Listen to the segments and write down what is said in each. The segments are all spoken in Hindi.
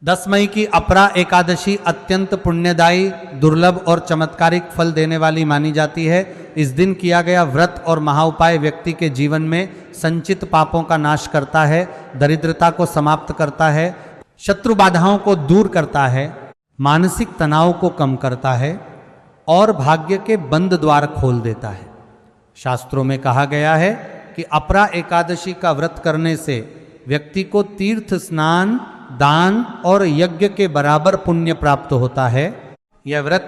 10 मई की अपरा एकादशी अत्यंत पुण्यदायी, दुर्लभ और चमत्कारिक फल देने वाली मानी जाती है। इस दिन किया गया व्रत और महाउपाय व्यक्ति के जीवन में संचित पापों का नाश करता है, दरिद्रता को समाप्त करता है, शत्रु बाधाओं को दूर करता है, मानसिक तनाव को कम करता है और भाग्य के बंद द्वार खोल देता है। शास्त्रों में कहा गया है कि अपरा एकादशी का व्रत करने से व्यक्ति को तीर्थ स्नान, दान और यज्ञ के बराबर पुण्य प्राप्त होता है। यह व्रत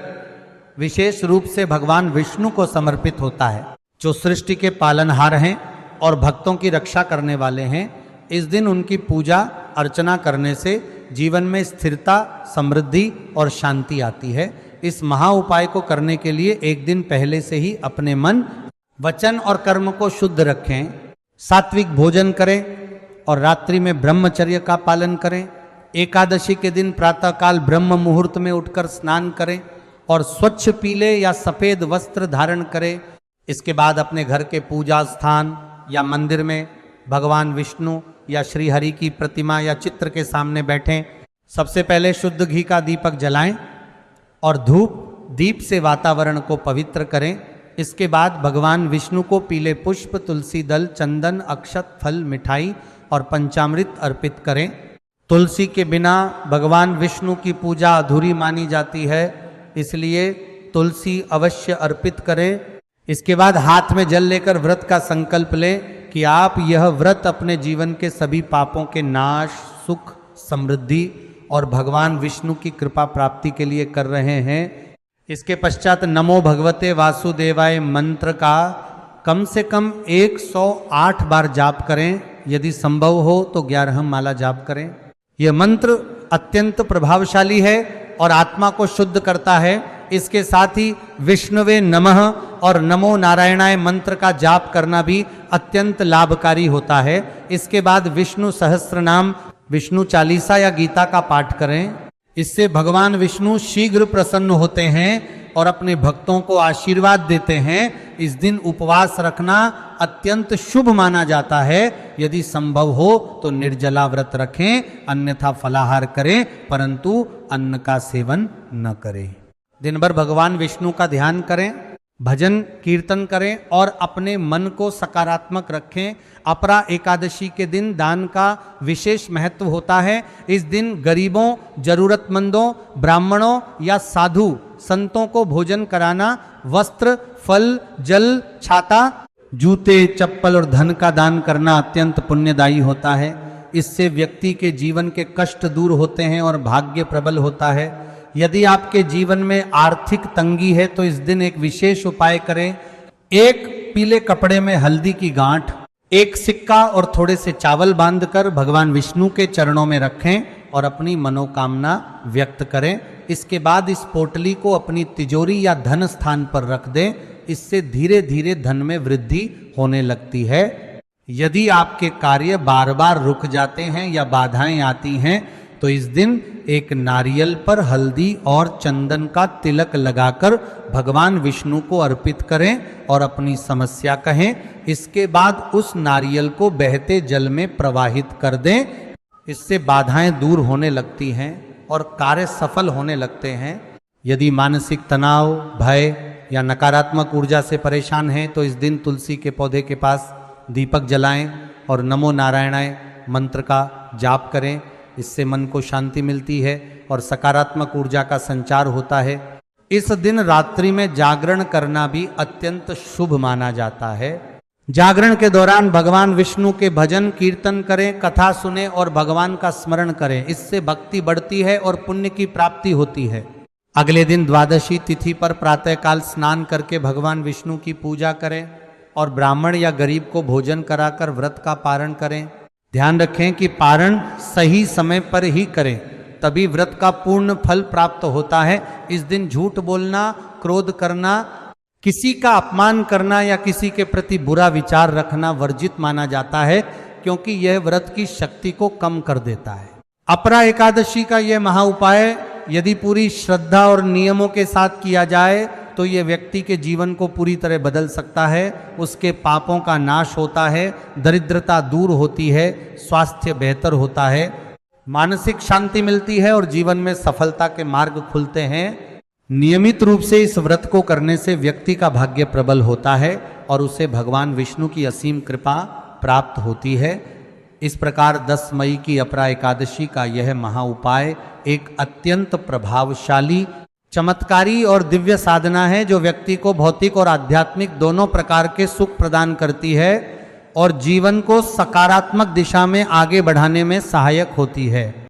विशेष रूप से भगवान विष्णु को समर्पित होता है, जो सृष्टि के पालनहार हैं और भक्तों की रक्षा करने वाले हैं। इस दिन उनकी पूजा अर्चना करने से जीवन में स्थिरता, समृद्धि और शांति आती है। इस महा उपाय को करने के लिए एक दिन पहले से ही अपने मन, वचन और कर्म को शुद्ध रखें, सात्विक भोजन करें और रात्रि में ब्रह्मचर्य का पालन करें। एकादशी के दिन प्रातःकाल ब्रह्म मुहूर्त में उठकर स्नान करें और स्वच्छ पीले या सफ़ेद वस्त्र धारण करें। इसके बाद अपने घर के पूजा स्थान या मंदिर में भगवान विष्णु या श्री हरि की प्रतिमा या चित्र के सामने बैठें। सबसे पहले शुद्ध घी का दीपक जलाएं और धूप दीप से वातावरण को पवित्र करें। इसके बाद भगवान विष्णु को पीले पुष्प, तुलसी दल, चंदन, अक्षत, फल, मिठाई और पंचामृत अर्पित करें। तुलसी के बिना भगवान विष्णु की पूजा अधूरी मानी जाती है, इसलिए तुलसी अवश्य अर्पित करें। इसके बाद हाथ में जल लेकर व्रत का संकल्प लें कि आप यह व्रत अपने जीवन के सभी पापों के नाश, सुख, समृद्धि और भगवान विष्णु की कृपा प्राप्ति के लिए कर रहे हैं। इसके पश्चात नमो भगवते वासुदेवाय मंत्र का कम से कम 108 बार जाप करें। यदि संभव हो तो 11 माला जाप करें। यह मंत्र अत्यंत प्रभावशाली है और आत्मा को शुद्ध करता है। इसके साथ ही विष्णुवे नमः और नमो नारायणाय मंत्र का जाप करना भी अत्यंत लाभकारी होता है। इसके बाद विष्णु सहस्त्र नाम, विष्णु चालीसा या गीता का पाठ करें। इससे भगवान विष्णु शीघ्र प्रसन्न होते हैं और अपने भक्तों को आशीर्वाद देते हैं। इस दिन उपवास रखना अत्यंत शुभ माना जाता है। यदि संभव हो तो निर्जला व्रत रखें, अन्यथा फलाहार करें, परंतु अन्न का सेवन न करें। दिन भर भगवान विष्णु का ध्यान करें, भजन कीर्तन करें और अपने मन को सकारात्मक रखें। अपरा एकादशी के दिन दान का विशेष महत्व होता है। इस दिन गरीबों, जरूरतमंदों, ब्राह्मणों या साधु संतों को भोजन कराना, वस्त्र, फल, जल, छाता, जूते, चप्पल और धन का दान करना अत्यंत पुण्यदायी होता है। इससे व्यक्ति के जीवन के कष्ट दूर होते हैं और भाग्य प्रबल होता है। यदि आपके जीवन में आर्थिक तंगी है तो इस दिन एक विशेष उपाय करें। एक पीले कपड़े में हल्दी की गांठ, एक सिक्का और थोड़े से चावल बांधकर भगवान विष्णु के चरणों में रखें और अपनी मनोकामना व्यक्त करें। इसके बाद इस पोटली को अपनी तिजोरी या धन स्थान पर रख दें। इससे धीरे धीरे धन में वृद्धि होने लगती है। यदि आपके कार्य बार बार रुक जाते हैं या बाधाएं आती हैं तो इस दिन एक नारियल पर हल्दी और चंदन का तिलक लगाकर भगवान विष्णु को अर्पित करें और अपनी समस्या कहें। इसके बाद उस नारियल को बहते जल में प्रवाहित कर दें। इससे बाधाएं दूर होने लगती हैं और कार्य सफल होने लगते हैं। यदि मानसिक तनाव, भय या नकारात्मक ऊर्जा से परेशान हैं तो इस दिन तुलसी के पौधे के पास दीपक जलाएं और नमो नारायणाय मंत्र का जाप करें। इससे मन को शांति मिलती है और सकारात्मक ऊर्जा का संचार होता है। इस दिन रात्रि में जागरण करना भी अत्यंत शुभ माना जाता है। जागरण के दौरान भगवान विष्णु के भजन कीर्तन करें, कथा सुने और भगवान का स्मरण करें। इससे भक्ति बढ़ती है और पुण्य की प्राप्ति होती है। अगले दिन द्वादशी तिथि पर प्रातःकाल स्नान करके भगवान विष्णु की पूजा करें और ब्राह्मण या गरीब को भोजन कराकर व्रत का पारण करें। ध्यान रखें कि पारण सही समय पर ही करें, तभी व्रत का पूर्ण फल प्राप्त होता है। इस दिन झूठ बोलना, क्रोध करना, किसी का अपमान करना या किसी के प्रति बुरा विचार रखना वर्जित माना जाता है, क्योंकि यह व्रत की शक्ति को कम कर देता है। अपरा एकादशी का यह महा उपाय यदि पूरी श्रद्धा और नियमों के साथ किया जाए तो ये व्यक्ति के जीवन को पूरी तरह बदल सकता है। उसके पापों का नाश होता है, दरिद्रता दूर होती है, स्वास्थ्य बेहतर होता है। मानसिक शांति मिलती है और जीवन में सफलता के मार्ग खुलते हैं। नियमित रूप से इस व्रत को करने से व्यक्ति का भाग्य प्रबल होता है और उसे भगवान विष्णु की असीम कृपा प्राप्त होती है। इस प्रकार 10 मई की अपरा एकादशी का यह महाउपाय एक अत्यंत प्रभावशाली, चमत्कारी और दिव्य साधना है जो व्यक्ति को भौतिक और आध्यात्मिक दोनों प्रकार के सुख प्रदान करती है और जीवन को सकारात्मक दिशा में आगे बढ़ाने में सहायक होती है।